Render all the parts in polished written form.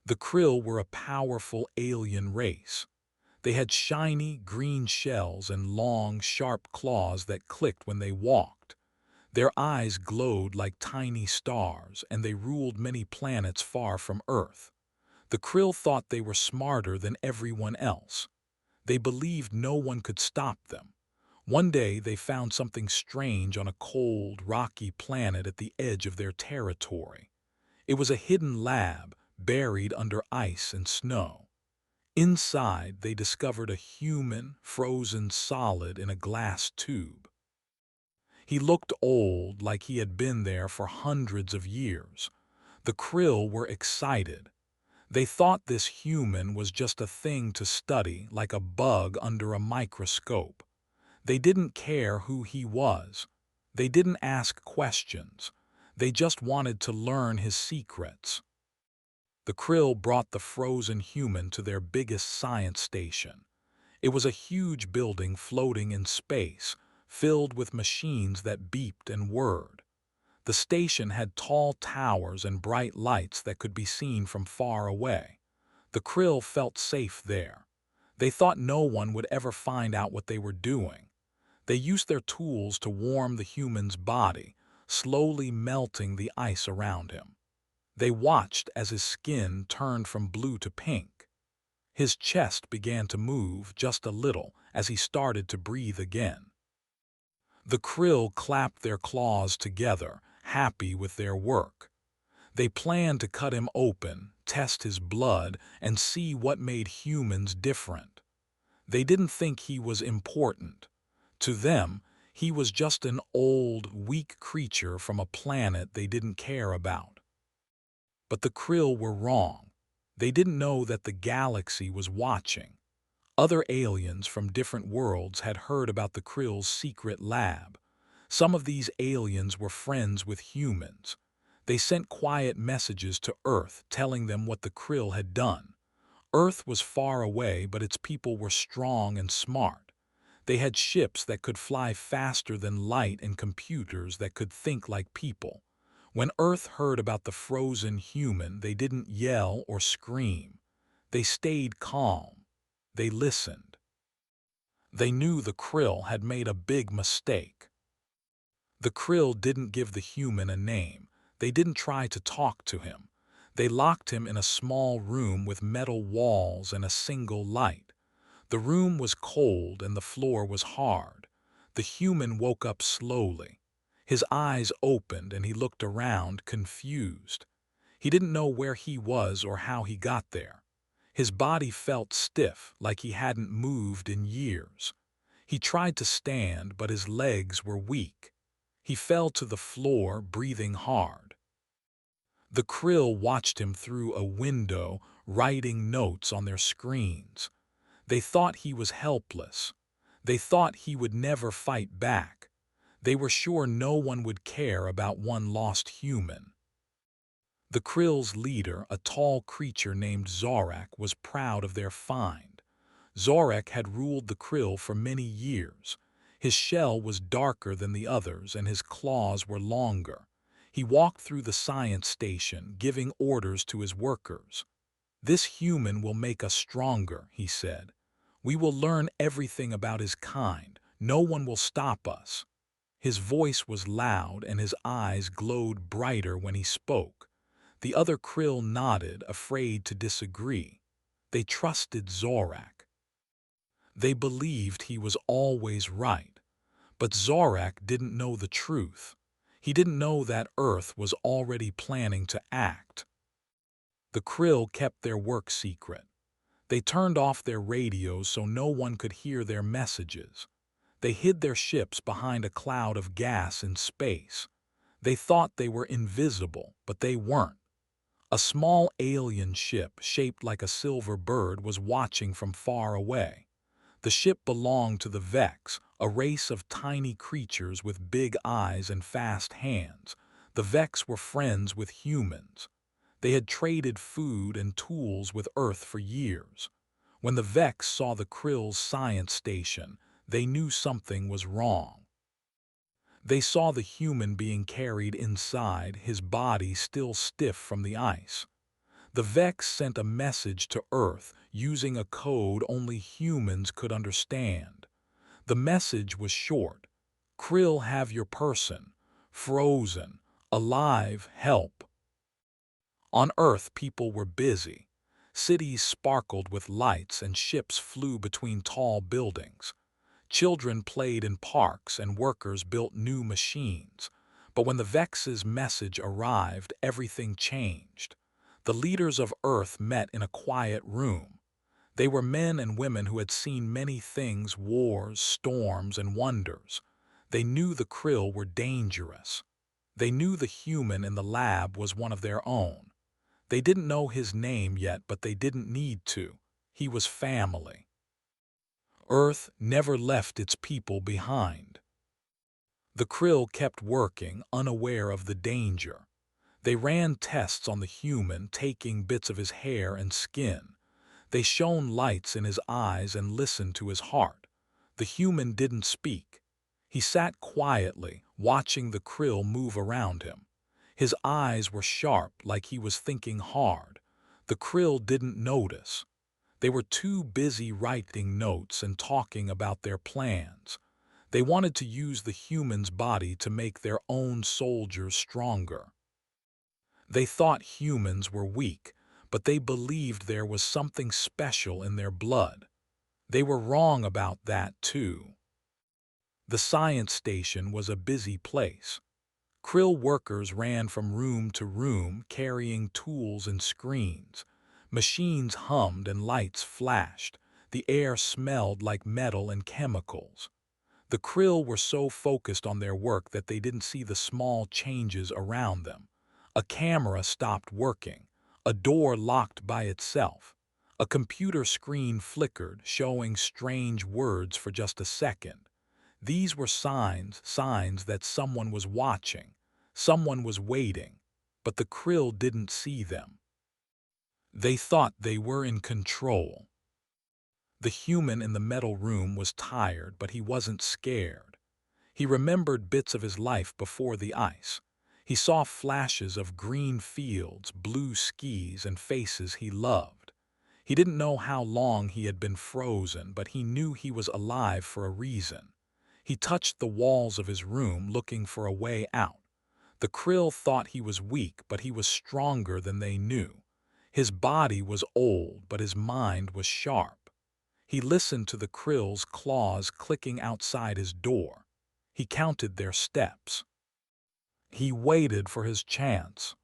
The Krill were a powerful alien race. They had shiny green shells and long, sharp claws that clicked when they walked. Their eyes glowed like tiny stars, and they ruled many planets far from Earth. The Krill thought they were smarter than everyone else. They believed no one could stop them. One day they found something strange on a cold, rocky planet at the edge of their territory. It was a hidden lab, buried under ice and snow. Inside, they discovered a human, frozen solid in a glass tube. He looked old, like he had been there for hundreds of years. The Krill were excited. They thought this human was just a thing to study, like a bug under a microscope. They didn't care who he was. They didn't ask questions. They just wanted to learn his secrets. The Krill brought the frozen human to their biggest science station. It was a huge building floating in space, filled with machines that beeped and whirred. The station had tall towers and bright lights that could be seen from far away. The Krill felt safe there. They thought no one would ever find out what they were doing. They used their tools to warm the human's body, slowly melting the ice around him. They watched as his skin turned from blue to pink. His chest began to move just a little as he started to breathe again. The Krill clapped their claws together, happy with their work. They planned to cut him open, test his blood, and see what made humans different. They didn't think he was important. To them, he was just an old, weak creature from a planet they didn't care about. But the Krill were wrong. They didn't know that the galaxy was watching. Other aliens from different worlds had heard about the Krill's secret lab. Some of these aliens were friends with humans. They sent quiet messages to Earth telling them what the Krill had done. Earth was far away, but its people were strong and smart. They had ships that could fly faster than light and computers that could think like people. When Earth heard about the frozen human, they didn't yell or scream. They stayed calm. They listened. They knew the Krill had made a big mistake. The Krill didn't give the human a name. They didn't try to talk to him. They locked him in a small room with metal walls and a single light. The room was cold and the floor was hard. The human woke up slowly. His eyes opened and he looked around, confused. He didn't know where he was or how he got there. His body felt stiff, like he hadn't moved in years. He tried to stand, but his legs were weak. He fell to the floor, breathing hard. The Krill watched him through a window, writing notes on their screens. They thought he was helpless. They thought he would never fight back. They were sure no one would care about one lost human. The Krill's leader, a tall creature named Zorak, was proud of their find. Zorak had ruled the Krill for many years. His shell was darker than the others and his claws were longer. He walked through the science station, giving orders to his workers. "This human will make us stronger," he said. "We will learn everything about his kind. No one will stop us." His voice was loud and his eyes glowed brighter when he spoke. The other Krill nodded, afraid to disagree. They trusted Zorak. They believed he was always right. But Zorak didn't know the truth. He didn't know that Earth was already planning to act. The Krill kept their work secret. They turned off their radios so no one could hear their messages. They hid their ships behind a cloud of gas in space. They thought they were invisible, but they weren't. A small alien ship shaped like a silver bird was watching from far away. The ship belonged to the Vex, a race of tiny creatures with big eyes and fast hands. The Vex were friends with humans. They had traded food and tools with Earth for years. When the Vex saw the Krill's science station, they knew something was wrong. They saw the human being carried inside, his body still stiff from the ice. The Vex sent a message to Earth using a code only humans could understand. The message was short. Krill have your person. Frozen. Alive. Help. On Earth, people were busy. Cities sparkled with lights and ships flew between tall buildings. Children played in parks and workers built new machines. But when the Vex's message arrived, everything changed. The leaders of Earth met in a quiet room. They were men and women who had seen many things, wars, storms, and wonders. They knew the Krill were dangerous. They knew the human in the lab was one of their own. They didn't know his name yet, but they didn't need to. He was family. Earth never left its people behind. The Krill kept working, unaware of the danger. They ran tests on the human, taking bits of his hair and skin. They shone lights in his eyes and listened to his heart. The human didn't speak. He sat quietly, watching the Krill move around him. His eyes were sharp, like he was thinking hard. The Krill didn't notice. They were too busy writing notes and talking about their plans. They wanted to use the human's body to make their own soldiers stronger. They thought humans were weak, but they believed there was something special in their blood. They were wrong about that, too. The science station was a busy place. Krill workers ran from room to room carrying tools and screens. Machines hummed and lights flashed. The air smelled like metal and chemicals. The Krill were so focused on their work that they didn't see the small changes around them. A camera stopped working. A door locked by itself. A computer screen flickered, showing strange words for just a second. These were signs that someone was watching. Someone was waiting, but the Krill didn't see them. They thought they were in control. The human in the metal room was tired, but he wasn't scared. He remembered bits of his life before the ice. He saw flashes of green fields, blue skies, and faces he loved. He didn't know how long he had been frozen, but he knew he was alive for a reason. He touched the walls of his room, looking for a way out. The Krill thought he was weak, but he was stronger than they knew. His body was old, but his mind was sharp. He listened to the Krill's claws clicking outside his door. He counted their steps. He waited for his chance.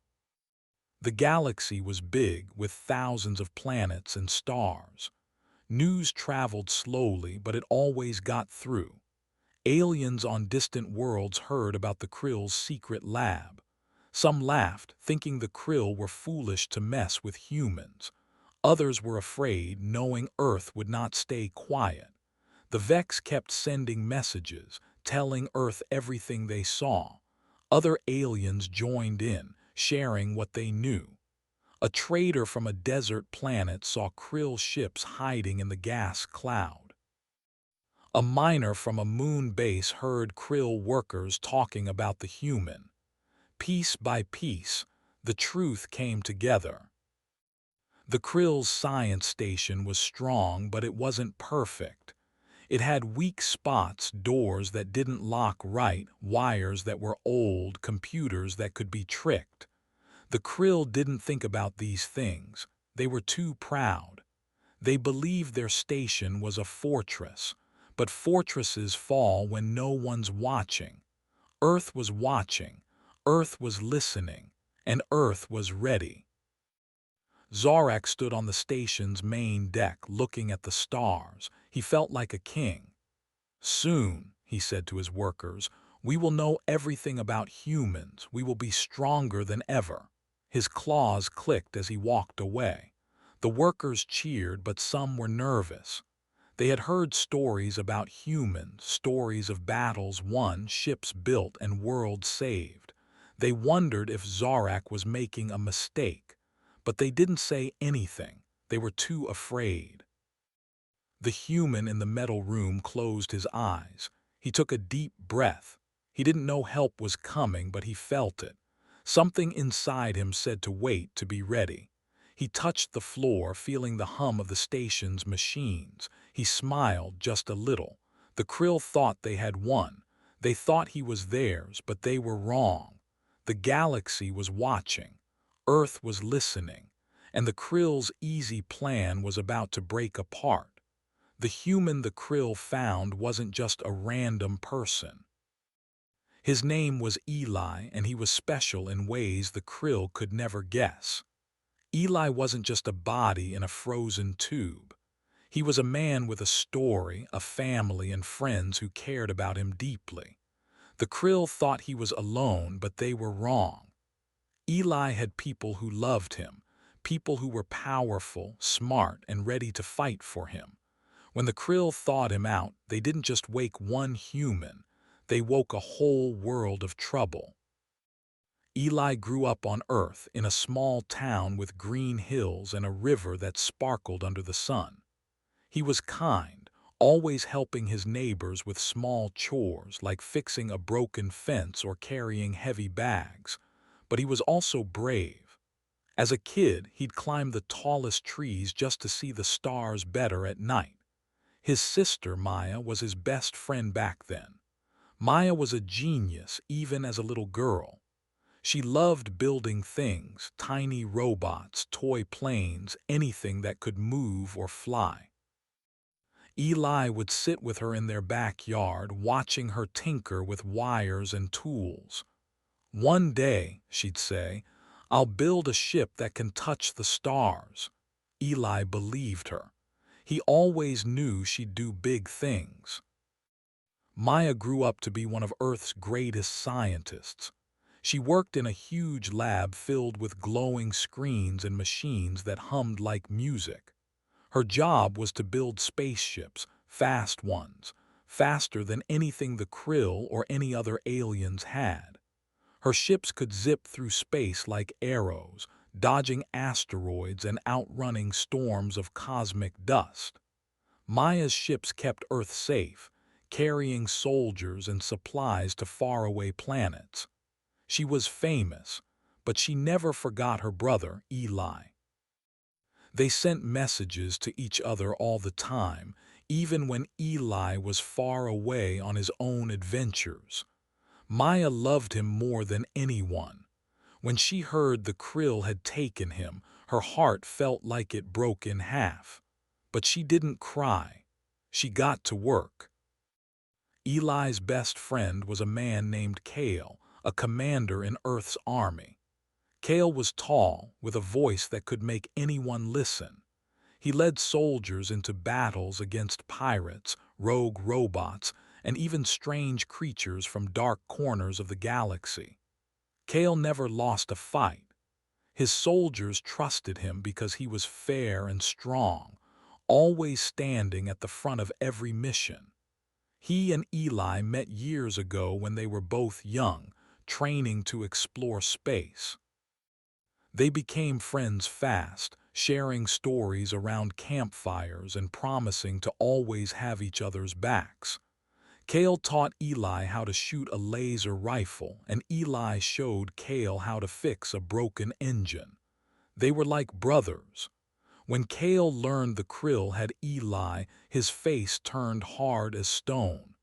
The galaxy was big, with thousands of planets and stars. News traveled slowly, but it always got through. Aliens on distant worlds heard about the Krill's secret lab. Some laughed, thinking the Krill were foolish to mess with humans. Others were afraid, knowing Earth would not stay quiet. The Vex kept sending messages, telling Earth everything they saw. Other aliens joined in, sharing what they knew. A trader from a desert planet saw Krill ships hiding in the gas cloud. A miner from a moon base heard Krill workers talking about the human. Piece by piece, the truth came together. The Krill's science station was strong, but it wasn't perfect. It had weak spots, doors that didn't lock right, wires that were old, computers that could be tricked. The Krill didn't think about these things. They were too proud. They believed their station was a fortress. But fortresses fall when no one's watching. Earth was watching. Earth was listening. And Earth was ready. Zorak stood on the station's main deck, looking at the stars. He felt like a king. "Soon," he said to his workers, "we will know everything about humans. We will be stronger than ever." His claws clicked as he walked away. The workers cheered, but some were nervous. They had heard stories about humans, stories of battles won, ships built, and worlds saved. They wondered if Zorak was making a mistake. But they didn't say anything. They were too afraid. The human in the metal room closed his eyes. He took a deep breath. He didn't know help was coming, but he felt it. Something inside him said to wait, to be ready. He touched the floor, feeling the hum of the station's machines. He smiled just a little. The krill thought they had won. They thought he was theirs, but they were wrong. The galaxy was watching. Earth was listening. And the krill's easy plan was about to break apart. The human the krill found wasn't just a random person. His name was Eli, and he was special in ways the krill could never guess. Eli wasn't just a body in a frozen tube. He was a man with a story, a family, and friends who cared about him deeply. The krill thought he was alone, but they were wrong. Eli had people who loved him, people who were powerful, smart, and ready to fight for him. When the krill thawed him out, they didn't just wake one human, they woke a whole world of trouble. Eli grew up on Earth in a small town with green hills and a river that sparkled under the sun. He was kind, always helping his neighbors with small chores like fixing a broken fence or carrying heavy bags. But he was also brave. As a kid, he'd climb the tallest trees just to see the stars better at night. His sister, Maya, was his best friend back then. Maya was a genius even as a little girl. She loved building things, tiny robots, toy planes, anything that could move or fly. Eli would sit with her in their backyard, watching her tinker with wires and tools. "One day," she'd say, "I'll build a ship that can touch the stars." Eli believed her. He always knew she'd do big things. Maya grew up to be one of Earth's greatest scientists. She worked in a huge lab filled with glowing screens and machines that hummed like music. Her job was to build spaceships, fast ones, faster than anything the krill or any other aliens had. Her ships could zip through space like arrows, dodging asteroids and outrunning storms of cosmic dust. Maya's ships kept Earth safe, carrying soldiers and supplies to faraway planets. She was famous, but she never forgot her brother, Eli. They sent messages to each other all the time, even when Eli was far away on his own adventures. Maya loved him more than anyone. When she heard the krill had taken him, her heart felt like it broke in half. But she didn't cry. She got to work. Eli's best friend was a man named Kale, a commander in Earth's army. Kale was tall, with a voice that could make anyone listen. He led soldiers into battles against pirates, rogue robots, and even strange creatures from dark corners of the galaxy. Kale never lost a fight. His soldiers trusted him because he was fair and strong, always standing at the front of every mission. He and Eli met years ago when they were both young, training to explore space. They became friends fast, sharing stories around campfires and promising to always have each other's backs. Kale taught Eli how to shoot a laser rifle, and Eli showed Kale how to fix a broken engine. They were like brothers. When Kale learned the krill had Eli, his face turned hard as stone.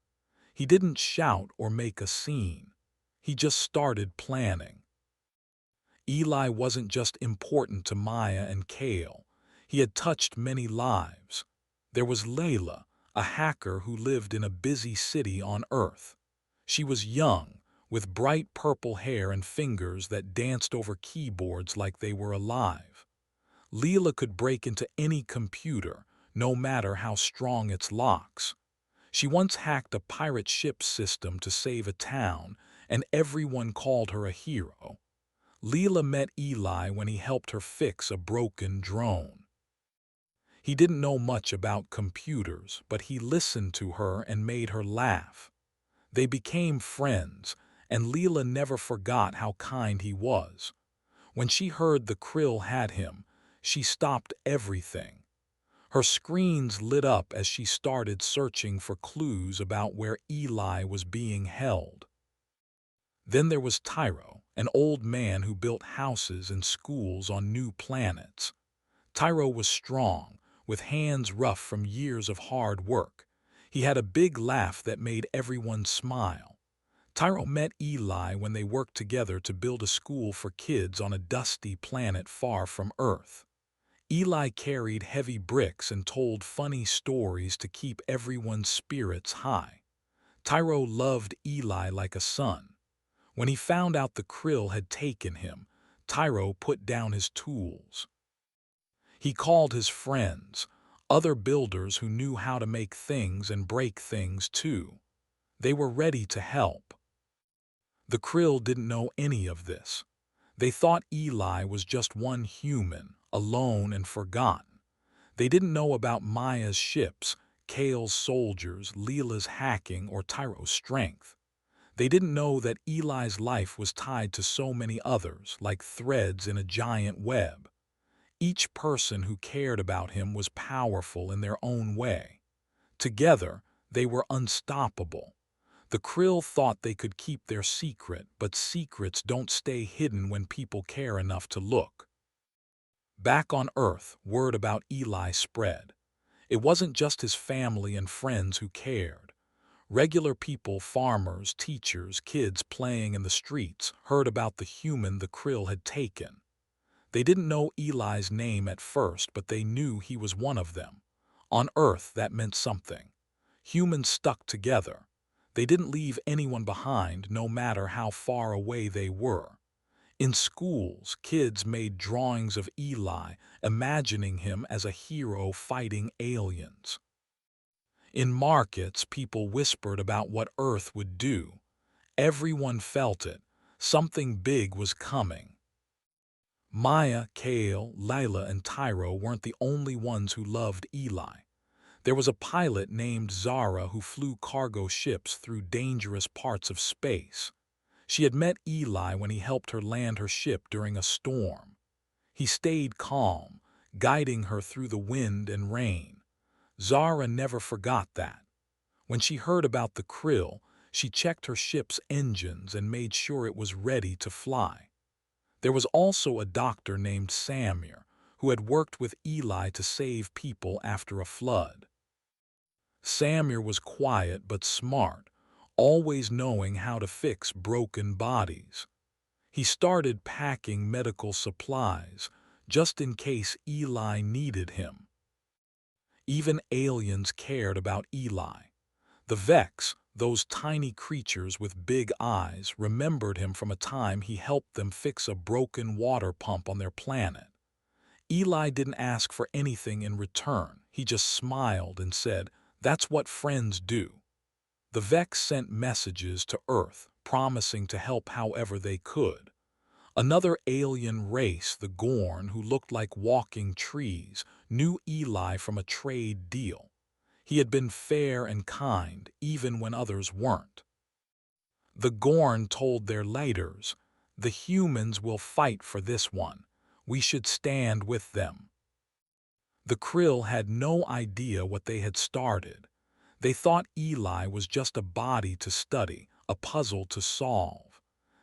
He didn't shout or make a scene. He just started planning. Eli wasn't just important to Maya and Kale. He had touched many lives. There was Layla, a hacker who lived in a busy city on Earth. She was young, with bright purple hair and fingers that danced over keyboards like they were alive. Leela could break into any computer, no matter how strong its locks. She once hacked a pirate ship system to save a town, and everyone called her a hero. Leela met Eli when he helped her fix a broken drone. He didn't know much about computers, but he listened to her and made her laugh. They became friends, and Leela never forgot how kind he was. When she heard the krill had him, she stopped everything. Her screens lit up as she started searching for clues about where Eli was being held. Then there was Tyro, an old man who built houses and schools on new planets. Tyro was strong, with hands rough from years of hard work. He had a big laugh that made everyone smile. Tyro met Eli when they worked together to build a school for kids on a dusty planet far from Earth. Eli carried heavy bricks and told funny stories to keep everyone's spirits high. Tyro loved Eli like a son. When he found out the Krill had taken him, Tyro put down his tools. He called his friends, other builders who knew how to make things and break things too. They were ready to help. The Krill didn't know any of this. They thought Eli was just one human, alone and forgotten. They didn't know about Maya's ships, Kale's soldiers, Leela's hacking, or Tyro's strength. They didn't know that Eli's life was tied to so many others, like threads in a giant web. Each person who cared about him was powerful in their own way. Together, they were unstoppable. The Krill thought they could keep their secret, but secrets don't stay hidden when people care enough to look. Back on Earth, word about Eli spread. It wasn't just his family and friends who cared. Regular people, farmers, teachers, kids playing in the streets, heard about the human the Krill had taken. They didn't know Eli's name at first, but they knew he was one of them. On Earth, that meant something. Humans stuck together. They didn't leave anyone behind, no matter how far away they were. In schools, kids made drawings of Eli, imagining him as a hero fighting aliens. In markets, people whispered about what Earth would do. Everyone felt it. Something big was coming. Maya, Kale, Lila, and Tyro weren't the only ones who loved Eli. There was a pilot named Zara who flew cargo ships through dangerous parts of space. She had met Eli when he helped her land her ship during a storm. He stayed calm, guiding her through the wind and rain. Zara never forgot that. When she heard about the Krill, she checked her ship's engines and made sure it was ready to fly. There was also a doctor named Samir, who had worked with Eli to save people after a flood. Samir was quiet but smart, always knowing how to fix broken bodies. He started packing medical supplies, just in case Eli needed him. Even aliens cared about Eli. The Vex, those tiny creatures with big eyes, remembered him from a time he helped them fix a broken water pump on their planet. Eli didn't ask for anything in return. He just smiled and said, "That's what friends do." The Vex sent messages to Earth, promising to help however they could. Another alien race, the Gorn, who looked like walking trees, knew Eli from a trade deal. He had been fair and kind, even when others weren't. The Gorn told their leaders, "The humans will fight for this one. We should stand with them." The Krill had no idea what they had started. They thought Eli was just a body to study, a puzzle to solve.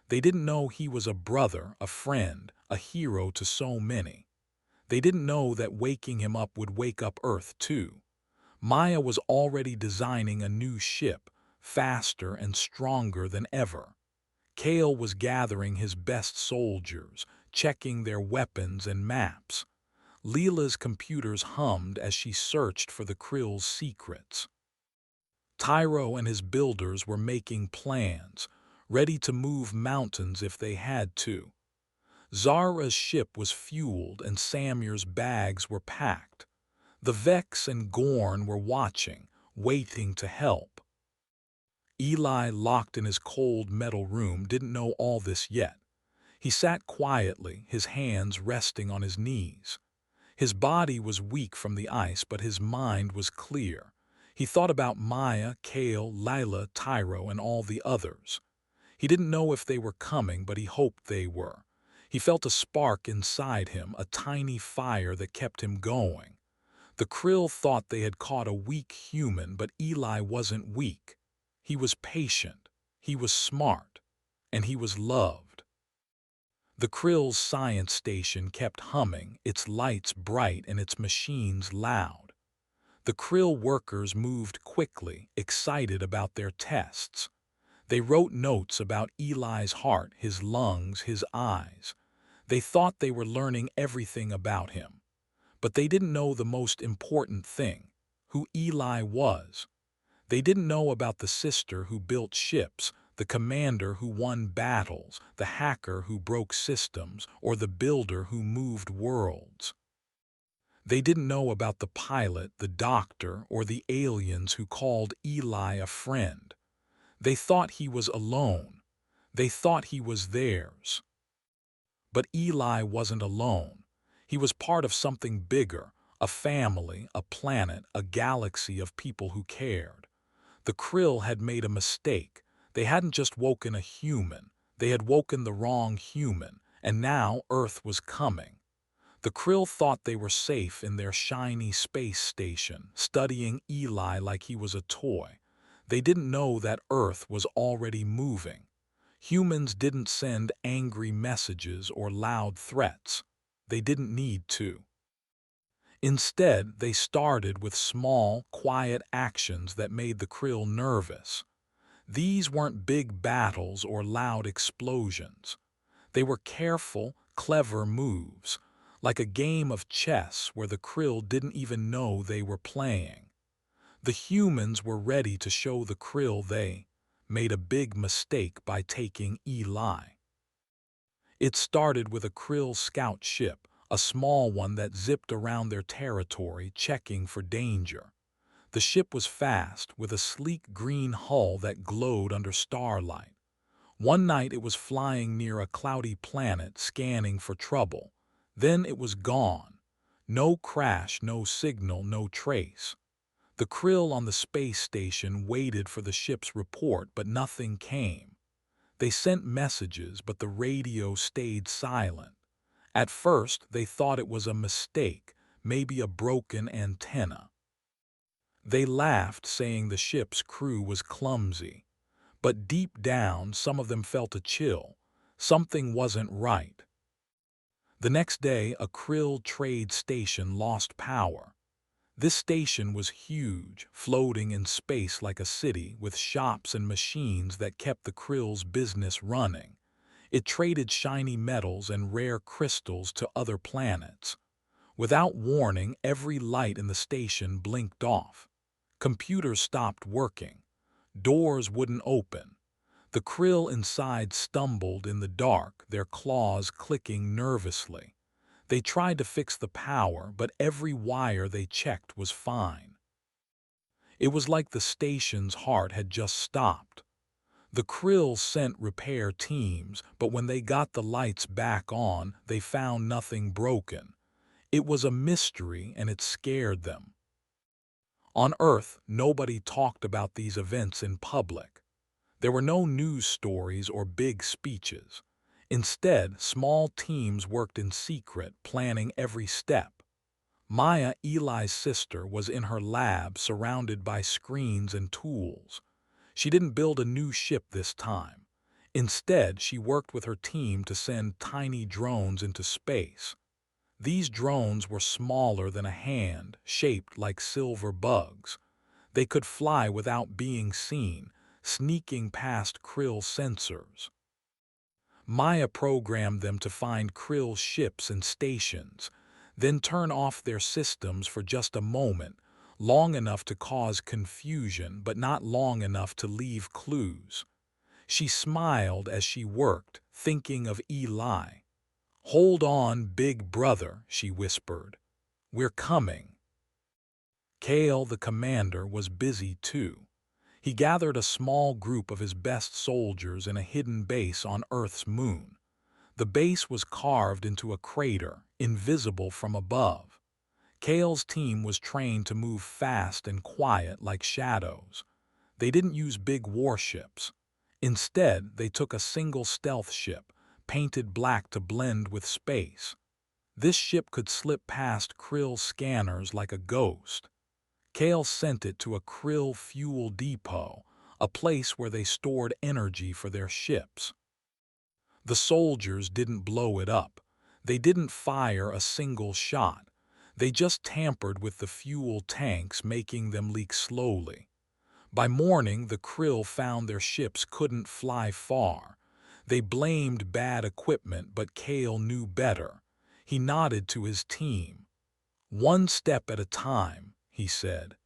They didn't know he was a brother, a friend, a hero to so many. They didn't know that waking him up would wake up Earth too. Maya was already designing a new ship, faster and stronger than ever. Kale was gathering his best soldiers, checking their weapons and maps. Leela's computers hummed as she searched for the Krill's secrets. Tyro and his builders were making plans, ready to move mountains if they had to. Zara's ship was fueled and Samir's bags were packed. The Vex and Gorn were watching, waiting to help. Eli, locked in his cold metal room, didn't know all this yet. He sat quietly, his hands resting on his knees. His body was weak from the ice, but his mind was clear. He thought about Maya, Kale, Lila, Tyro, and all the others. He didn't know if they were coming, but he hoped they were. He felt a spark inside him, a tiny fire that kept him going. The Krill thought they had caught a weak human, but Eli wasn't weak. He was patient, he was smart, and he was loved. The Krill's science station kept humming, its lights bright and its machines loud. The Krill workers moved quickly, excited about their tests. They wrote notes about Eli's heart, his lungs, his eyes. They thought they were learning everything about him. But they didn't know the most important thing, who Eli was. They didn't know about the sister who built ships, the commander who won battles, the hacker who broke systems, or the builder who moved worlds. They didn't know about the pilot, the doctor, or the aliens who called Eli a friend. They thought he was alone. They thought he was theirs. But Eli wasn't alone. He was part of something bigger, a family, a planet, a galaxy of people who cared. The Krill had made a mistake. They hadn't just woken a human. They had woken the wrong human, and now Earth was coming. The Krill thought they were safe in their shiny space station, studying Eli like he was a toy. They didn't know that Earth was already moving. Humans didn't send angry messages or loud threats. They didn't need to. Instead, they started with small, quiet actions that made the Krill nervous. These weren't big battles or loud explosions. They were careful, clever moves, like a game of chess where the Krill didn't even know they were playing. The humans were ready to show the Krill they made a big mistake by taking Eli. It started with a Krill scout ship, a small one that zipped around their territory checking for danger. The ship was fast, with a sleek green hull that glowed under starlight. One night it was flying near a cloudy planet scanning for trouble. Then it was gone. No crash, no signal, no trace. The Krill on the space station waited for the ship's report, but nothing came. They sent messages, but the radio stayed silent. At first, they thought it was a mistake, maybe a broken antenna. They laughed, saying the ship's crew was clumsy. But deep down, some of them felt a chill. Something wasn't right. The next day, a Krill trade station lost power. This station was huge, floating in space like a city, with shops and machines that kept the Krill's business running. It traded shiny metals and rare crystals to other planets. Without warning, every light in the station blinked off. Computers stopped working. Doors wouldn't open. The Krill inside stumbled in the dark, their claws clicking nervously. They tried to fix the power, but every wire they checked was fine. It was like the station's heart had just stopped. The Krill sent repair teams, but when they got the lights back on, they found nothing broken. It was a mystery, and it scared them. On Earth, nobody talked about these events in public. There were no news stories or big speeches. Instead, small teams worked in secret, planning every step. Maya, Eli's sister, was in her lab surrounded by screens and tools. She didn't build a new ship this time. Instead, she worked with her team to send tiny drones into space. These drones were smaller than a hand, shaped like silver bugs. They could fly without being seen, sneaking past Krill sensors. Maya programmed them to find Krill ships and stations, then turn off their systems for just a moment, long enough to cause confusion but not long enough to leave clues. She smiled as she worked, thinking of Eli. "Hold on, big brother," she whispered. "We're coming." Kale, the commander, was busy too. He gathered a small group of his best soldiers in a hidden base on Earth's moon. The base was carved into a crater, invisible from above. Kale's team was trained to move fast and quiet like shadows. They didn't use big warships. Instead, they took a single stealth ship, painted black to blend with space. This ship could slip past Krill scanners like a ghost. Kale sent it to a Krill fuel depot, a place where they stored energy for their ships. The soldiers didn't blow it up. They didn't fire a single shot. They just tampered with the fuel tanks, making them leak slowly. By morning, the Krill found their ships couldn't fly far. They blamed bad equipment, but Kale knew better. He nodded to his team. "One step at a time," he said.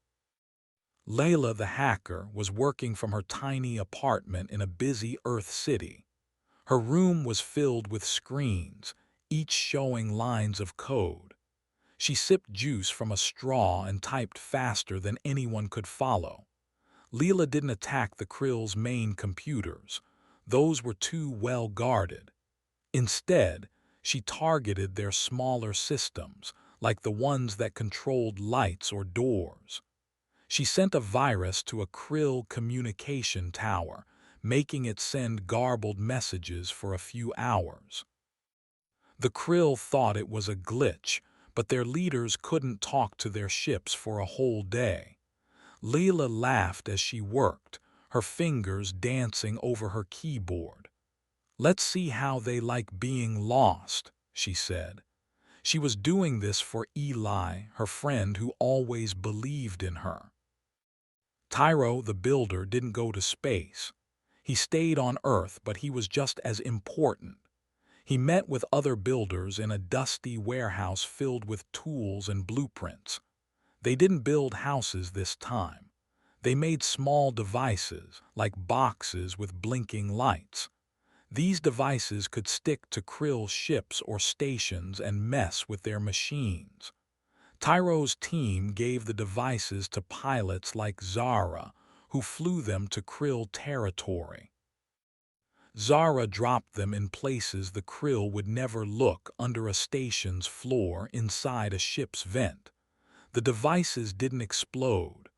Layla the hacker was working from her tiny apartment in a busy Earth city. Her room was filled with screens, each showing lines of code. She sipped juice from a straw and typed faster than anyone could follow. Leela didn't attack the Krill's main computers. Those were too well guarded. Instead, she targeted their smaller systems, like the ones that controlled lights or doors. She sent a virus to a Krill communication tower, making it send garbled messages for a few hours. The Krill thought it was a glitch, but their leaders couldn't talk to their ships for a whole day. Leela laughed as she worked, her fingers dancing over her keyboard. "Let's see how they like being lost," she said. She was doing this for Eli, her friend who always believed in her. Tyro the builder didn't go to space. He stayed on Earth, but he was just as important. He met with other builders in a dusty warehouse filled with tools and blueprints. They didn't build houses this time. They made small devices, like boxes with blinking lights. These devices could stick to Krill ships or stations and mess with their machines. Tyro's team gave the devices to pilots like Zara, who flew them to Krill territory. Zara dropped them in places the Krill would never look, under a station's floor, inside a ship's vent. The devices didn't explode.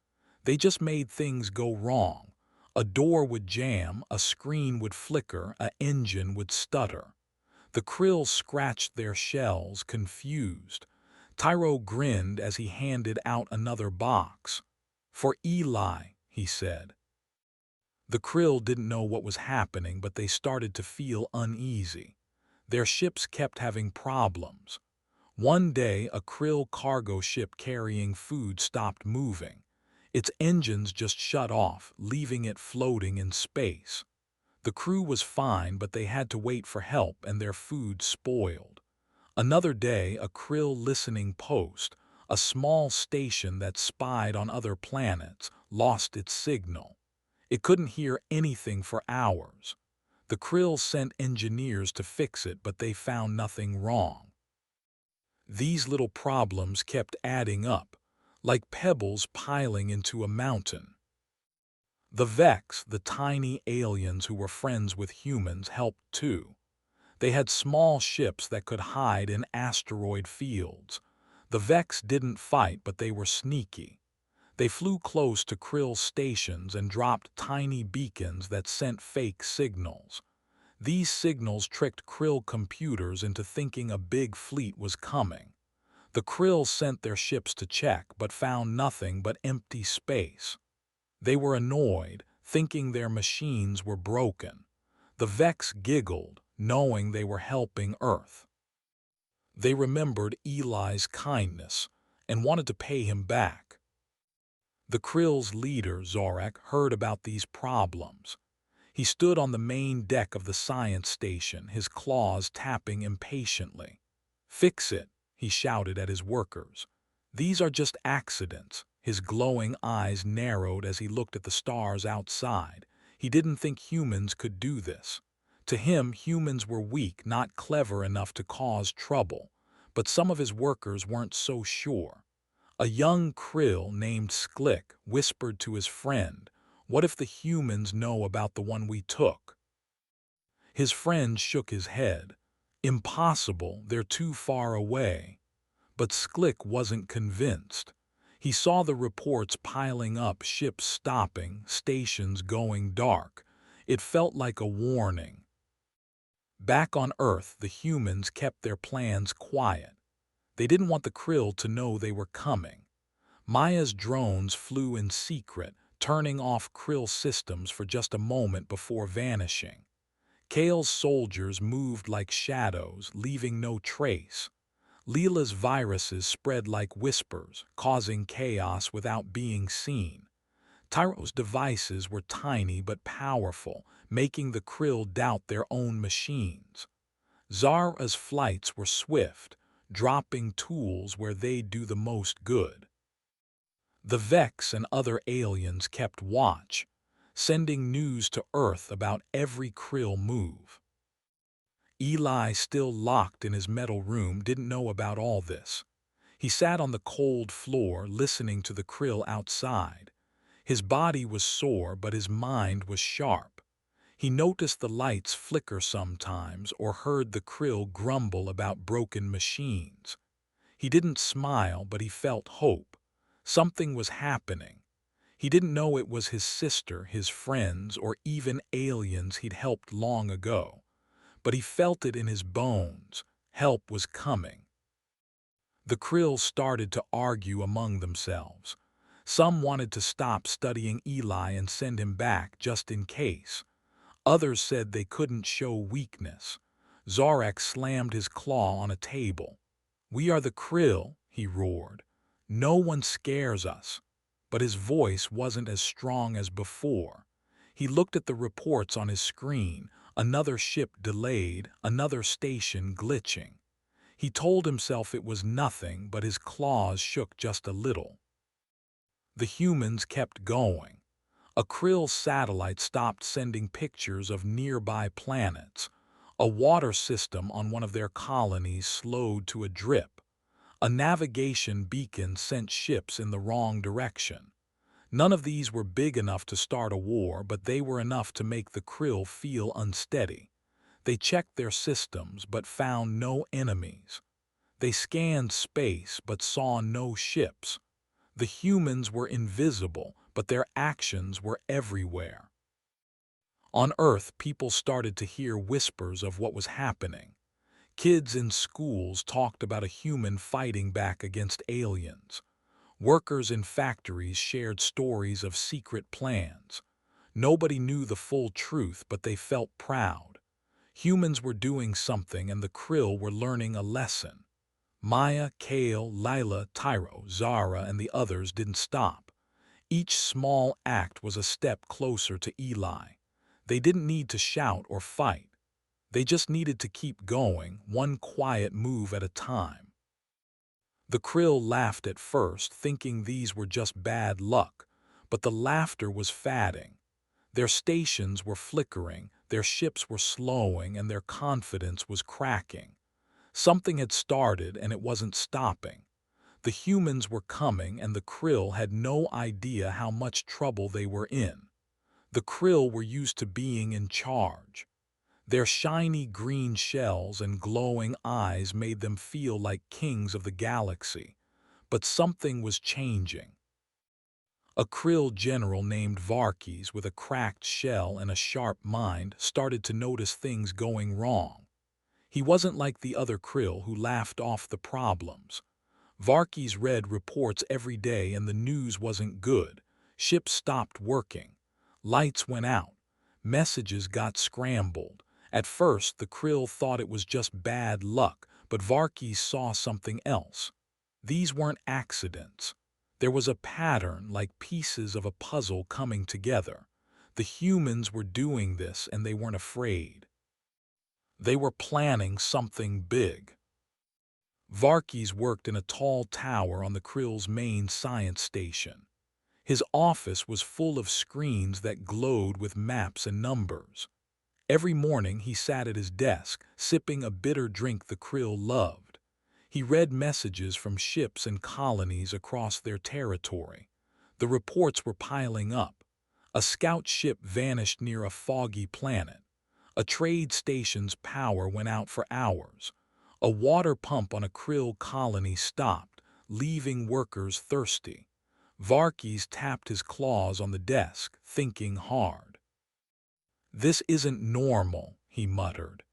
They just made things go wrong. A door would jam, a screen would flicker, an engine would stutter. The Krill scratched their shells, confused. Tyro grinned as he handed out another box. "For Eli," he said. The Krill didn't know what was happening, but they started to feel uneasy. Their ships kept having problems. One day, a Krill cargo ship carrying food stopped moving. Its engines just shut off, leaving it floating in space. The crew was fine, but they had to wait for help and their food spoiled. Another day, a Krill listening post, a small station that spied on other planets, lost its signal. It couldn't hear anything for hours. The Krill sent engineers to fix it, but they found nothing wrong. These little problems kept adding up, like pebbles piling into a mountain. The Vex, the tiny aliens who were friends with humans, helped too. They had small ships that could hide in asteroid fields. The Vex didn't fight, but they were sneaky. They flew close to Krill stations and dropped tiny beacons that sent fake signals. These signals tricked Krill computers into thinking a big fleet was coming. The Krill sent their ships to check, but found nothing but empty space. They were annoyed, thinking their machines were broken. The Vex giggled, knowing they were helping Earth. They remembered Eli's kindness and wanted to pay him back. The Krill's leader, Zorak, heard about these problems. He stood on the main deck of the science station, his claws tapping impatiently. "Fix it," he shouted at his workers. "These are just accidents." His glowing eyes narrowed as he looked at the stars outside. He didn't think humans could do this. To him, humans were weak, not clever enough to cause trouble. But some of his workers weren't so sure. A young Krill named Sklik whispered to his friend, "What if the humans know about the one we took?" His friend shook his head. "Impossible, they're too far away." But Sklik wasn't convinced. He saw the reports piling up, ships stopping, stations going dark. It felt like a warning. Back on Earth, the humans kept their plans quiet. They didn't want the Krill to know they were coming. Maya's drones flew in secret, turning off Krill systems for just a moment before vanishing. Kale's soldiers moved like shadows, leaving no trace. Leela's viruses spread like whispers, causing chaos without being seen. Tyro's devices were tiny but powerful, making the Krill doubt their own machines. Zara's flights were swift, dropping tools where they'd do the most good. The Vex and other aliens kept watch, sending news to Earth about every Krill move. Eli, still locked in his metal room, didn't know about all this. He sat on the cold floor listening to the Krill outside. His body was sore, but his mind was sharp. He noticed the lights flicker sometimes or heard the Krill grumble about broken machines. He didn't smile, but he felt hope. Something was happening. He didn't know it was his sister, his friends, or even aliens he'd helped long ago. But he felt it in his bones. Help was coming. The Krill started to argue among themselves. Some wanted to stop studying Eli and send him back just in case. Others said they couldn't show weakness. Zarek slammed his claw on a table. "We are the Krill," he roared. "No one scares us." But his voice wasn't as strong as before. He looked at the reports on his screen, another ship delayed, another station glitching. He told himself it was nothing, but his claws shook just a little. The humans kept going. A Krill satellite stopped sending pictures of nearby planets. A water system on one of their colonies slowed to a drip. A navigation beacon sent ships in the wrong direction. None of these were big enough to start a war, but they were enough to make the Krill feel unsteady. They checked their systems but found no enemies. They scanned space but saw no ships. The humans were invisible, but their actions were everywhere. On Earth, people started to hear whispers of what was happening. Kids in schools talked about a human fighting back against aliens. Workers in factories shared stories of secret plans. Nobody knew the full truth, but they felt proud. Humans were doing something, and the Krill were learning a lesson. Maya, Kale, Lila, Tyro, Zara, and the others didn't stop. Each small act was a step closer to Eli. They didn't need to shout or fight. They just needed to keep going, one quiet move at a time. The Krill laughed at first, thinking these were just bad luck, but the laughter was fading. Their stations were flickering, their ships were slowing, and their confidence was cracking. Something had started, and it wasn't stopping. The humans were coming, and the Krill had no idea how much trouble they were in. The Krill were used to being in charge. Their shiny green shells and glowing eyes made them feel like kings of the galaxy. But something was changing. A Krill general named Varkes, with a cracked shell and a sharp mind, started to notice things going wrong. He wasn't like the other Krill who laughed off the problems. Varkes read reports every day, and the news wasn't good. Ships stopped working. Lights went out. Messages got scrambled. At first, the Krill thought it was just bad luck, but Varkes saw something else. These weren't accidents. There was a pattern, like pieces of a puzzle coming together. The humans were doing this, and they weren't afraid. They were planning something big. Varkes worked in a tall tower on the Krill's main science station. His office was full of screens that glowed with maps and numbers. Every morning he sat at his desk, sipping a bitter drink the Krill loved. He read messages from ships and colonies across their territory. The reports were piling up. A scout ship vanished near a foggy planet. A trade station's power went out for hours. A water pump on a Krill colony stopped, leaving workers thirsty. Varkes tapped his claws on the desk, thinking hard. "This isn't normal," he muttered.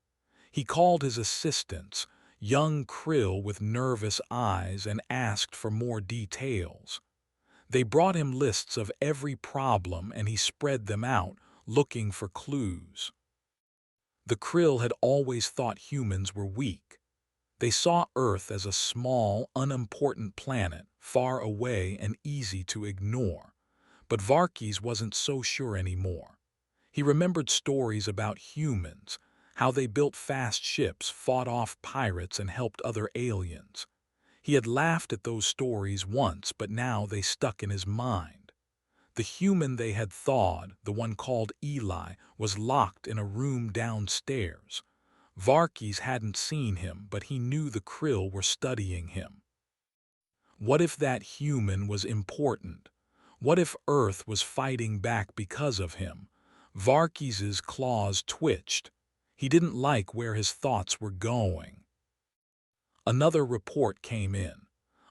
He called his assistants, young Krill with nervous eyes, and asked for more details. They brought him lists of every problem, and he spread them out, looking for clues. The Krill had always thought humans were weak. They saw Earth as a small, unimportant planet, far away and easy to ignore. But Varkis wasn't so sure anymore. He remembered stories about humans, how they built fast ships, fought off pirates, and helped other aliens. He had laughed at those stories once, but now they stuck in his mind. The human they had thawed, the one called Eli, was locked in a room downstairs. Varkis hadn't seen him, but he knew the Krill were studying him. What if that human was important? What if Earth was fighting back because of him? Varkis's claws twitched. He didn't like where his thoughts were going. Another report came in.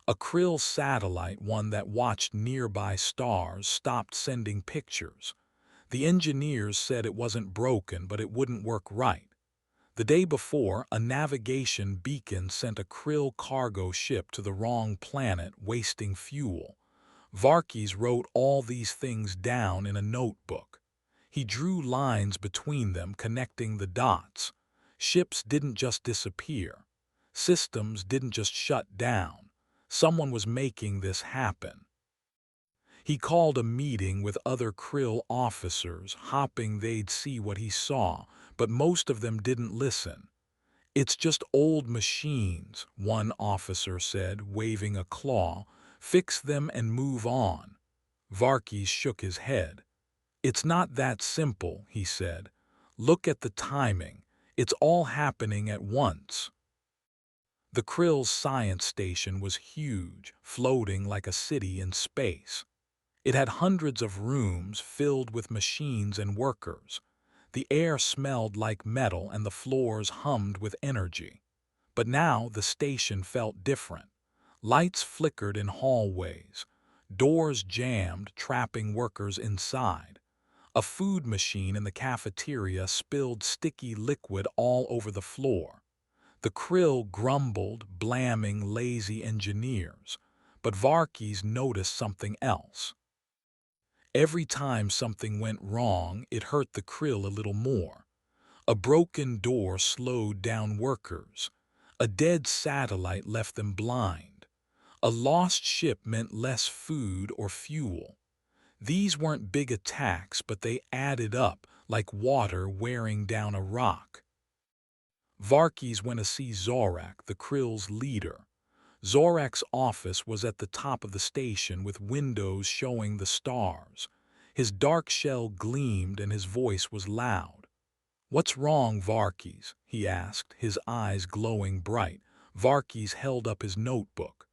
A Krill satellite, one that watched nearby stars, stopped sending pictures. The engineers said it wasn't broken, but it wouldn't work right. The day before, a navigation beacon sent a Krill cargo ship to the wrong planet, wasting fuel. Varkis wrote all these things down in a notebook. He drew lines between them, connecting the dots. Ships didn't just disappear. Systems didn't just shut down. Someone was making this happen. He called a meeting with other Krill officers, hoping they'd see what he saw, but most of them didn't listen. "It's just old machines," one officer said, waving a claw. "Fix them and move on." Varkis shook his head. "It's not that simple," he said. "Look at the timing. It's all happening at once." The Krill's science station was huge, floating like a city in space. It had hundreds of rooms filled with machines and workers. The air smelled like metal and the floors hummed with energy. But now the station felt different. Lights flickered in hallways. Doors jammed, trapping workers inside. A food machine in the cafeteria spilled sticky liquid all over the floor. The Krill grumbled, blaming lazy engineers. But Varkis noticed something else. Every time something went wrong, it hurt the Krill a little more. A broken door slowed down workers. A dead satellite left them blind. A lost ship meant less food or fuel. These weren't big attacks, but they added up like water wearing down a rock. Varkis went to see Zorak, the Krill's leader. Zorak's office was at the top of the station with windows showing the stars. His dark shell gleamed and his voice was loud. "What's wrong, Varkis?" he asked, his eyes glowing bright. Varkis held up his notebook.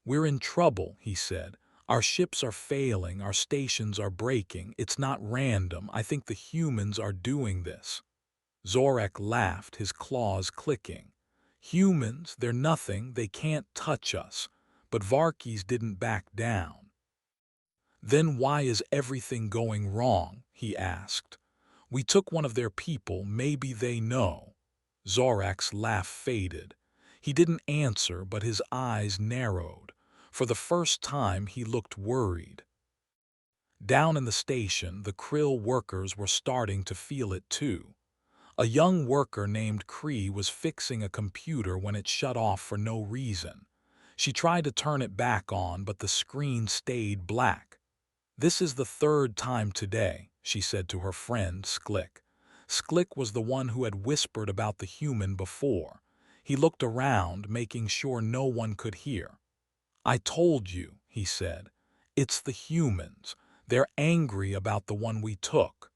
"We're in trouble," he said. "Our ships are failing, our stations are breaking. It's not random. I think the humans are doing this." Zorak laughed, his claws clicking. "Humans, they're nothing, they can't touch us." But Varkis didn't back down. "Then why is everything going wrong?" he asked. "We took one of their people, maybe they know." Zorak's laugh faded. He didn't answer, but his eyes narrowed. For the first time he looked worried. Down in the station, the Krill workers were starting to feel it too. A young worker named Cree was fixing a computer when it shut off for no reason. She tried to turn it back on, but the screen stayed black. "This is the third time today," she said to her friend, Sklik. Sklik was the one who had whispered about the human before. He looked around, making sure no one could hear. "I told you," he said. "It's the humans. They're angry about the one we took."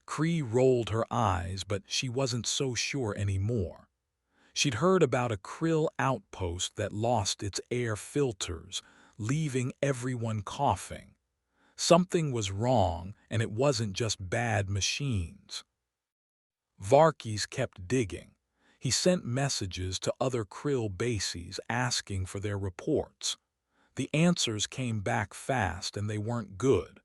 Cree rolled her eyes, but she wasn't so sure anymore. She'd heard about a Krill outpost that lost its air filters, leaving everyone coughing. Something was wrong, and it wasn't just bad machines. Varkis kept digging. He sent messages to other Krill bases asking for their reports. The answers came back fast, and they weren't good.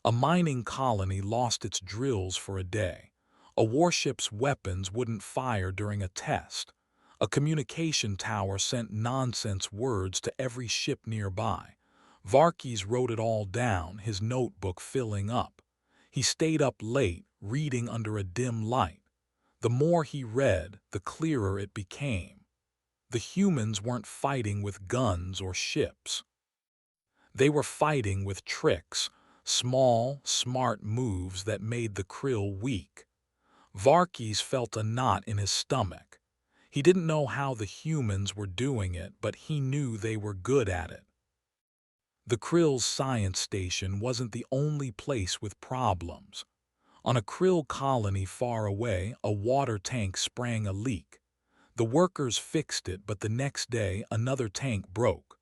A mining colony lost its drills for a day. A warship's weapons wouldn't fire during a test. A communication tower sent nonsense words to every ship nearby. Varkis wrote it all down, his notebook filling up. He stayed up late, reading under a dim light. The more he read, the clearer it became. The humans weren't fighting with guns or ships. They were fighting with tricks, small, smart moves that made the krill weak. Varkis felt a knot in his stomach. He didn't know how the humans were doing it, but he knew they were good at it. The krill's science station wasn't the only place with problems. On a krill colony far away, a water tank sprang a leak. The workers fixed it, but the next day another tank broke.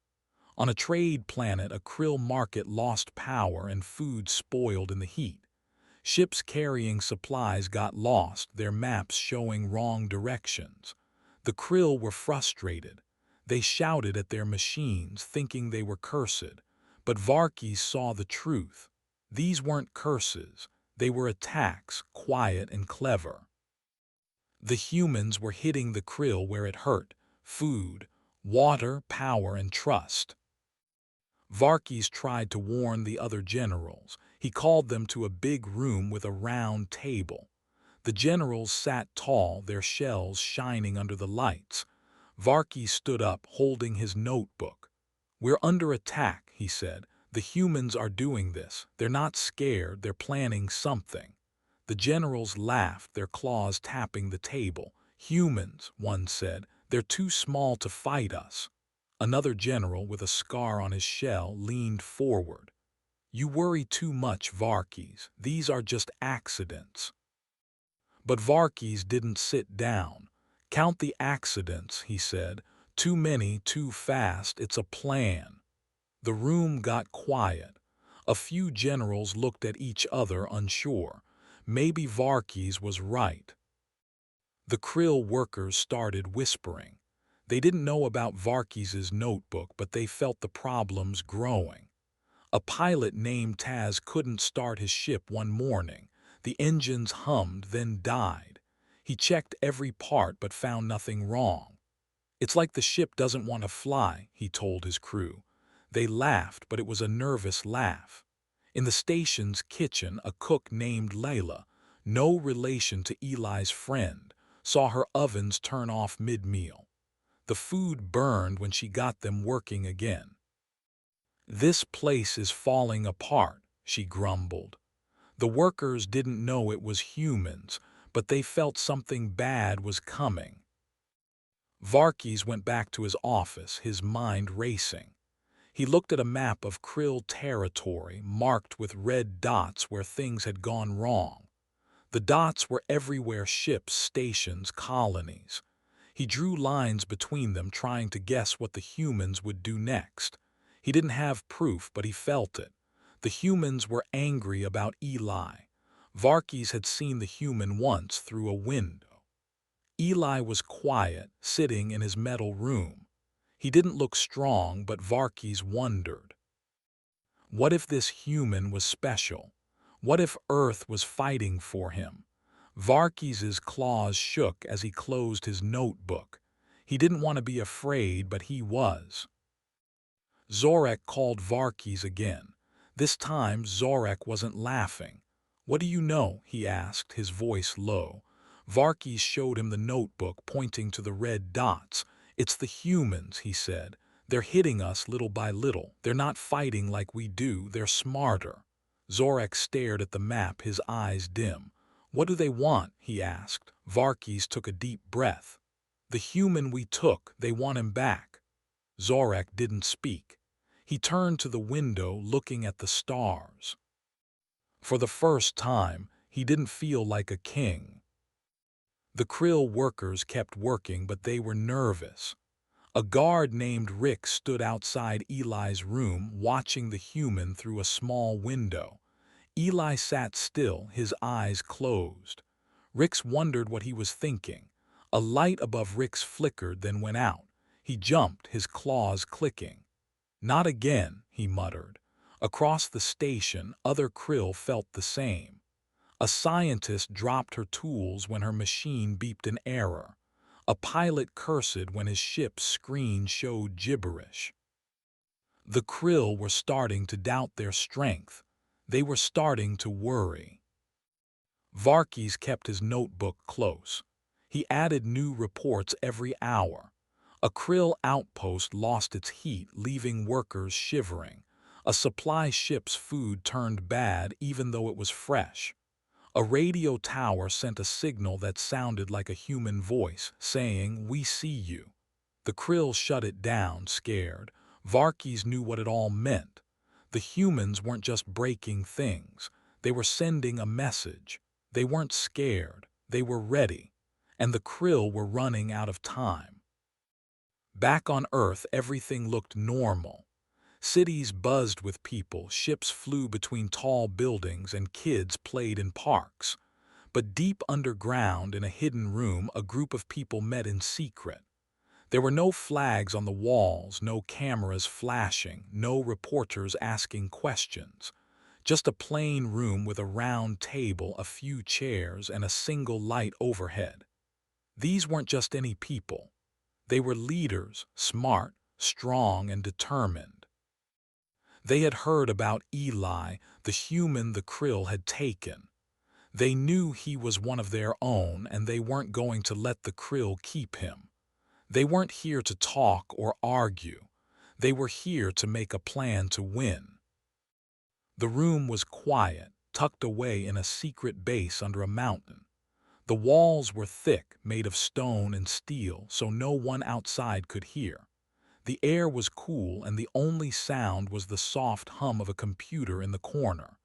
On a trade planet, a krill market lost power and food spoiled in the heat. Ships carrying supplies got lost, their maps showing wrong directions. The krill were frustrated. They shouted at their machines, thinking they were cursed. But Varkis saw the truth. These weren't curses. They were attacks, quiet and clever. The humans were hitting the krill where it hurt: food, water, power, and trust. Varkis tried to warn the other generals. He called them to a big room with a round table. The generals sat tall, their shells shining under the lights. Varkis stood up, holding his notebook. "We're under attack," he said. "The humans are doing this. They're not scared, they're planning something." The generals laughed, their claws tapping the table. "Humans," one said, "they're too small to fight us." Another general with a scar on his shell leaned forward. "You worry too much, Varkis. These are just accidents." But Varkis didn't sit down. "Count the accidents," he said. "Too many, too fast. It's a plan." The room got quiet. A few generals looked at each other, unsure. Maybe Varkis was right. The krill workers started whispering. They didn't know about Varkis's notebook, but they felt the problems growing. A pilot named Taz couldn't start his ship one morning. The engines hummed, then died. He checked every part but found nothing wrong. "It's like the ship doesn't want to fly," he told his crew. They laughed, but it was a nervous laugh. In the station's kitchen, a cook named Layla, no relation to Eli's friend, saw her ovens turn off mid-meal. The food burned when she got them working again. "This place is falling apart," she grumbled. The workers didn't know it was humans, but they felt something bad was coming. Varkis went back to his office, his mind racing. He looked at a map of krill territory, marked with red dots where things had gone wrong. The dots were everywhere: ships, stations, colonies. He drew lines between them, trying to guess what the humans would do next. He didn't have proof, but he felt it. The humans were angry about Eli. Varkis had seen the human once through a window. Eli was quiet, sitting in his metal room. He didn't look strong, but Varkis wondered. What if this human was special? What if Earth was fighting for him? Varkis's claws shook as he closed his notebook. He didn't want to be afraid, but he was. Zorek called Varkis again. This time Zorek wasn't laughing. "What do you know?" he asked, his voice low. Varkis showed him the notebook, pointing to the red dots. "It's the humans," he said. "They're hitting us little by little. They're not fighting like we do, they're smarter." Zorek stared at the map, his eyes dim. "What do they want?" he asked. Varkis took a deep breath. "The human we took, they want him back." Zorek didn't speak. He turned to the window, looking at the stars. For the first time, he didn't feel like a king. The krill workers kept working, but they were nervous. A guard named Rick stood outside Eli's room, watching the human through a small window. Eli sat still, his eyes closed. Rick wondered what he was thinking. A light above Rick flickered, then went out. He jumped, his claws clicking. "Not again," he muttered. Across the station, other krill felt the same. A scientist dropped her tools when her machine beeped an error. A pilot cursed when his ship's screen showed gibberish. The krill were starting to doubt their strength. They were starting to worry. Varkes kept his notebook close. He added new reports every hour. A krill outpost lost its heat, leaving workers shivering. A supply ship's food turned bad even though it was fresh. A radio tower sent a signal that sounded like a human voice, saying, "We see you." The krill shut it down, scared. Varkes knew what it all meant. The humans weren't just breaking things. They were sending a message. They weren't scared. They were ready. And the krill were running out of time. Back on Earth, everything looked normal. Cities buzzed with people, ships flew between tall buildings, and kids played in parks. But deep underground, in a hidden room, a group of people met in secret. There were no flags on the walls, no cameras flashing, no reporters asking questions. Just a plain room with a round table, a few chairs, and a single light overhead. These weren't just any people. They were leaders, smart, strong, and determined. They had heard about Eli, the human the krill had taken. They knew he was one of their own, and they weren't going to let the krill keep him. They weren't here to talk or argue. They were here to make a plan to win. The room was quiet, tucked away in a secret base under a mountain. The walls were thick, made of stone and steel, so no one outside could hear. The air was cool, and the only sound was the soft hum of a computer in the corner.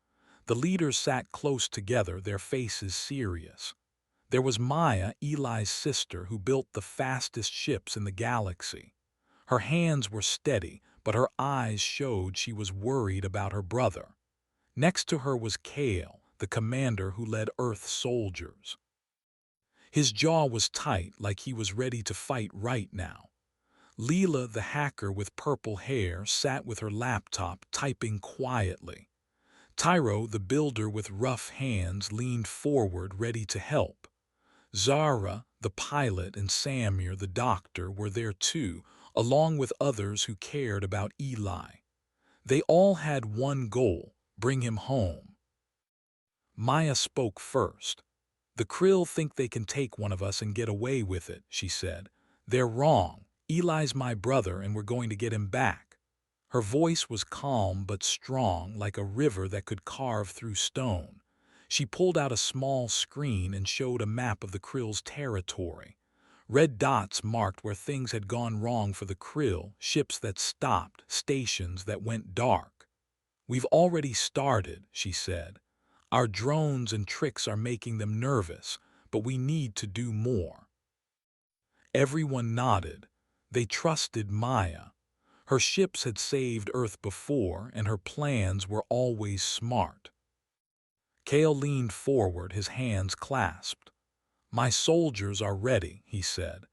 The leaders sat close together, their faces serious. There was Maya, Eli's sister, who built the fastest ships in the galaxy. Her hands were steady, but her eyes showed she was worried about her brother. Next to her was Kale, the commander who led Earth's soldiers. His jaw was tight, like he was ready to fight right now. Leela, the hacker with purple hair, sat with her laptop, typing quietly. Tyro, the builder with rough hands, leaned forward, ready to help. Zara, the pilot, and Samir, the doctor, were there too, along with others who cared about Eli. They all had one goal: bring him home. Maya spoke first. "The krill think they can take one of us and get away with it," she said. "They're wrong. Eli's my brother, and we're going to get him back." Her voice was calm but strong, like a river that could carve through stone. She pulled out a small screen and showed a map of the krill's territory. Red dots marked where things had gone wrong for the krill, ships that stopped, stations that went dark. "We've already started," she said. "Our drones and tricks are making them nervous, but we need to do more." Everyone nodded. They trusted Maya. Her ships had saved Earth before, and her plans were always smart. Kale leaned forward, his hands clasped. "My soldiers are ready," he said.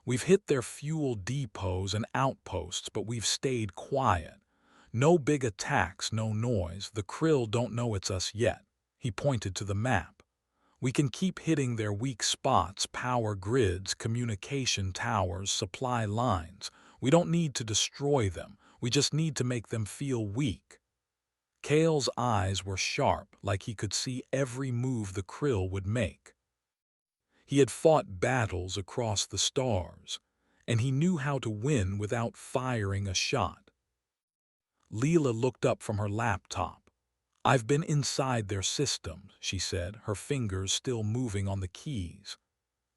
"We've hit their fuel depots and outposts, but we've stayed quiet. No big attacks, no noise. The krill don't know it's us yet." He pointed to the map. "We can keep hitting their weak spots: power grids, communication towers, supply lines. We don't need to destroy them. We just need to make them feel weak." Kale's eyes were sharp, like he could see every move the krill would make. He had fought battles across the stars, and he knew how to win without firing a shot. Leela looked up from her laptop. "I've been inside their systems," she said, her fingers still moving on the keys.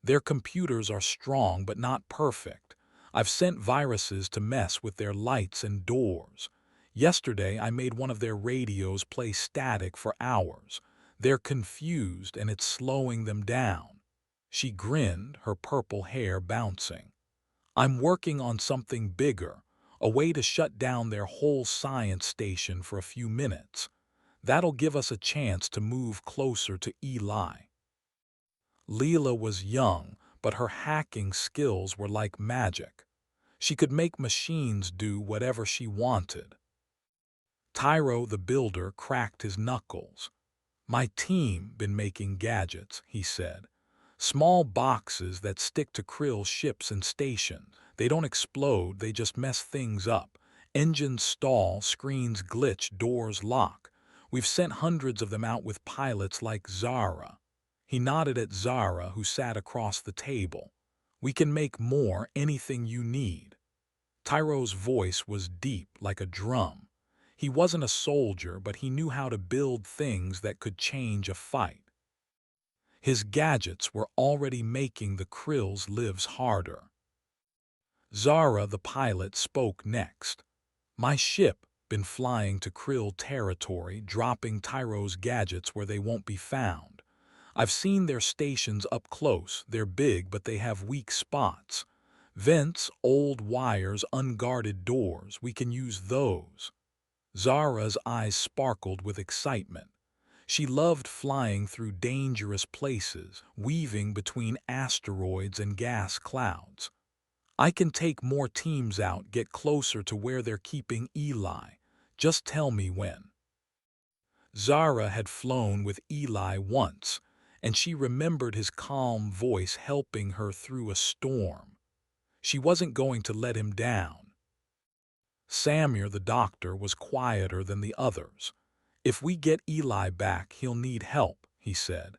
"Their computers are strong but not perfect. I've sent viruses to mess with their lights and doors. Yesterday I made one of their radios play static for hours. They're confused and it's slowing them down." She grinned, her purple hair bouncing. "I'm working on something bigger, a way to shut down their whole science station for a few minutes. That'll give us a chance to move closer to Eli." Leela was young, but her hacking skills were like magic. She could make machines do whatever she wanted. Tyro, the builder, cracked his knuckles. "My team been making gadgets," he said. "Small boxes that stick to krill ships and stations. They don't explode, they just mess things up. Engines stall, screens glitch, doors lock. We've sent hundreds of them out with pilots like Zara." He nodded at Zara, who sat across the table. "We can make more, anything you need." Tyro's voice was deep like a drum. He wasn't a soldier, but he knew how to build things that could change a fight. His gadgets were already making the Krill's lives harder. Zara, the pilot, spoke next. "My ship been flying to Krill territory, dropping Tyro's gadgets where they won't be found. I've seen their stations up close. They're big, but they have weak spots. Vents, old wires, unguarded doors. We can use those." Zara's eyes sparkled with excitement. She loved flying through dangerous places, weaving between asteroids and gas clouds. "I can take more teams out, get closer to where they're keeping Eli. Just tell me when." Zara had flown with Eli once, and she remembered his calm voice helping her through a storm. She wasn't going to let him down. Samir, the doctor, was quieter than the others. "If we get Eli back, he'll need help," he said.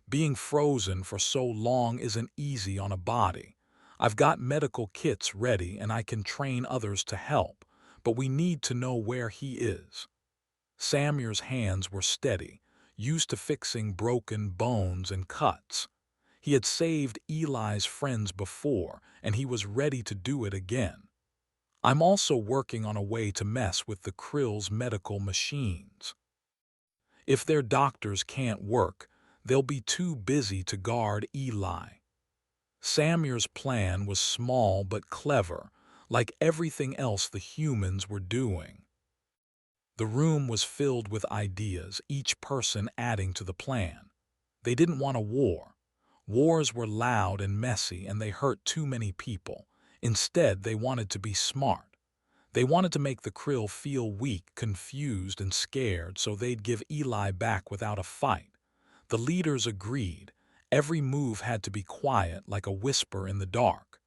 "Being frozen for so long isn't easy on a body. I've got medical kits ready and I can train others to help, but we need to know where he is." Samir's hands were steady, used to fixing broken bones and cuts. He had saved Eli's friends before, and he was ready to do it again. "I'm also working on a way to mess with the Krill's medical machines. If their doctors can't work, they'll be too busy to guard Eli." Samir's plan was small but clever, like everything else the humans were doing. The room was filled with ideas, each person adding to the plan. They didn't want a war. Wars were loud and messy, and they hurt too many people. Instead, they wanted to be smart. They wanted to make the Krill feel weak, confused, and scared, so they'd give Eli back without a fight. The leaders agreed. Every move had to be quiet, like a whisper in the dark.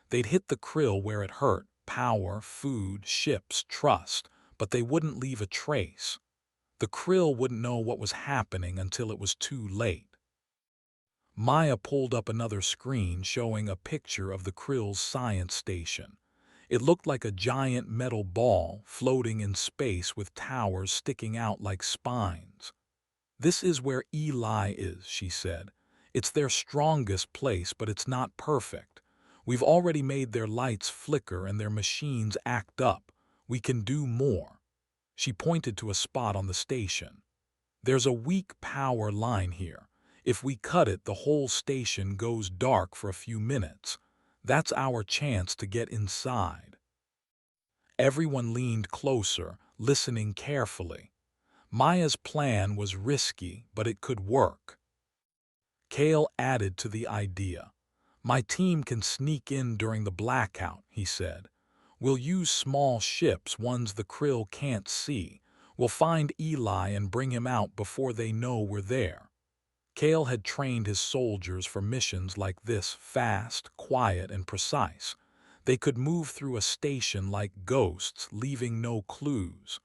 They'd hit the Krill where it hurt: power, food, ships, trust, but they wouldn't leave a trace. The Krill wouldn't know what was happening until it was too late. Maya pulled up another screen showing a picture of the Krill's science station. It looked like a giant metal ball floating in space with towers sticking out like spines. "This is where Eli is," she said. "It's their strongest place, but it's not perfect. We've already made their lights flicker and their machines act up. We can do more." She pointed to a spot on the station. "There's a weak power line here. If we cut it, the whole station goes dark for a few minutes. That's our chance to get inside." Everyone leaned closer, listening carefully. Maya's plan was risky, but it could work. Kale added to the idea. "My team can sneak in during the blackout," he said. "We'll use small ships, ones the Krill can't see. We'll find Eli and bring him out before they know we're there." Kale had trained his soldiers for missions like this: fast, quiet, and precise. They could move through a station like ghosts, leaving no clues.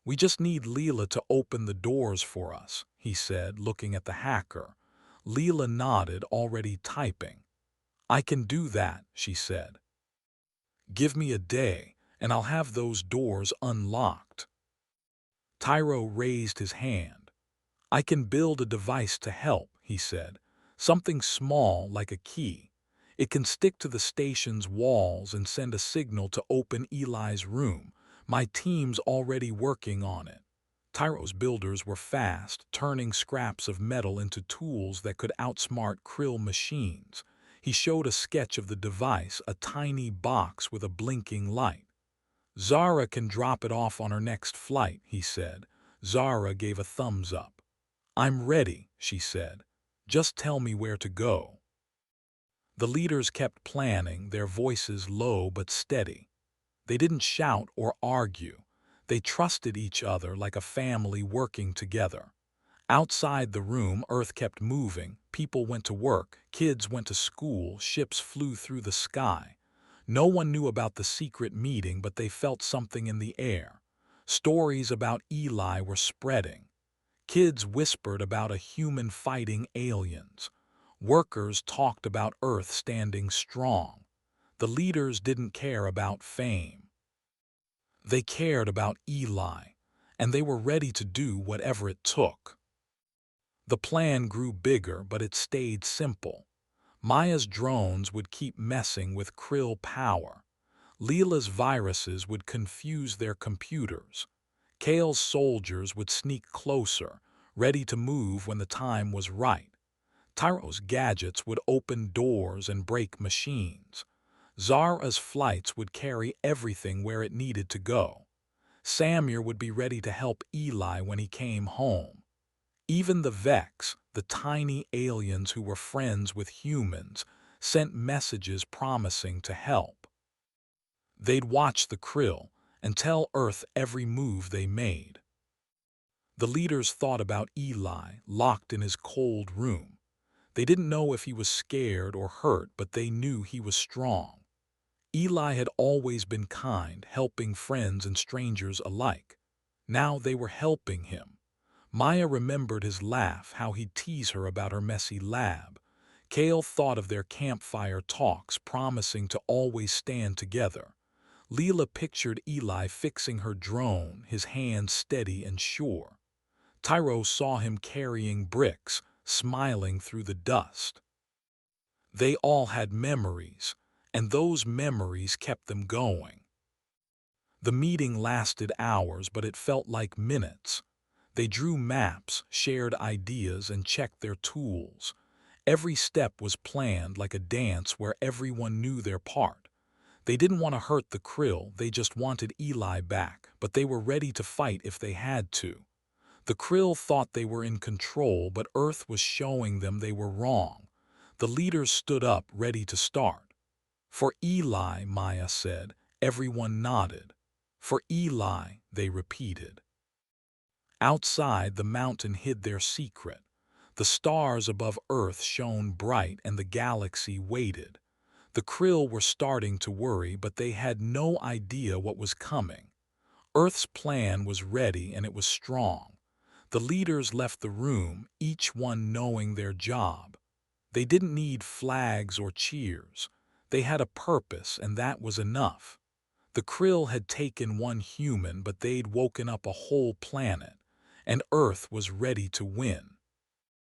"We just need Leela to open the doors for us," he said, looking at the hacker. Leela nodded, already typing. "I can do that," she said. "Give me a day, and I'll have those doors unlocked." Tyro raised his hand. "I can build a device to help," he said. "Something small like a key. It can stick to the station's walls and send a signal to open Eli's room. My team's already working on it." Tyro's builders were fast, turning scraps of metal into tools that could outsmart Krill machines. He showed a sketch of the device, a tiny box with a blinking light. "Zara can drop it off on her next flight," he said. Zara gave a thumbs up. "I'm ready," she said. "Just tell me where to go." The leaders kept planning, their voices low but steady. They didn't shout or argue. They trusted each other like a family working together. Outside the room, Earth kept moving. People went to work, kids went to school, ships flew through the sky. No one knew about the secret meeting, but they felt something in the air. Stories about Eli were spreading. Kids whispered about a human fighting aliens. Workers talked about Earth standing strong. The leaders didn't care about fame. They cared about Eli, and they were ready to do whatever it took. The plan grew bigger, but it stayed simple. Maya's drones would keep messing with Krill power. Leela's viruses would confuse their computers. Kale's soldiers would sneak closer, ready to move when the time was right. Tyro's gadgets would open doors and break machines. Zara's flights would carry everything where it needed to go. Samir would be ready to help Eli when he came home. Even the Vex, the tiny aliens who were friends with humans, sent messages promising to help. They'd watch the Krill and tell Earth every move they made. The leaders thought about Eli, locked in his cold room. They didn't know if he was scared or hurt, but they knew he was strong. Eli had always been kind, helping friends and strangers alike. Now they were helping him. Maya remembered his laugh, how he'd tease her about her messy lab. Kale thought of their campfire talks, promising to always stand together. Leela pictured Eli fixing her drone, his hands steady and sure. Tyro saw him carrying bricks, smiling through the dust. They all had memories, and those memories kept them going. The meeting lasted hours, but it felt like minutes. They drew maps, shared ideas, and checked their tools. Every step was planned like a dance where everyone knew their part. They didn't want to hurt the Krill, they just wanted Eli back, but they were ready to fight if they had to. The Krill thought they were in control, but Earth was showing them they were wrong. The leaders stood up, ready to start. For Eli, Maya said. Everyone nodded. For Eli, they repeated. Outside, the mountain hid their secret. The stars above Earth shone bright and the galaxy waited. The Krill were starting to worry, but they had no idea what was coming. Earth's plan was ready and it was strong. The leaders left the room, each one knowing their job. They didn't need flags or cheers. They had a purpose, and that was enough. The Krill had taken one human, but they'd woken up a whole planet, and Earth was ready to win.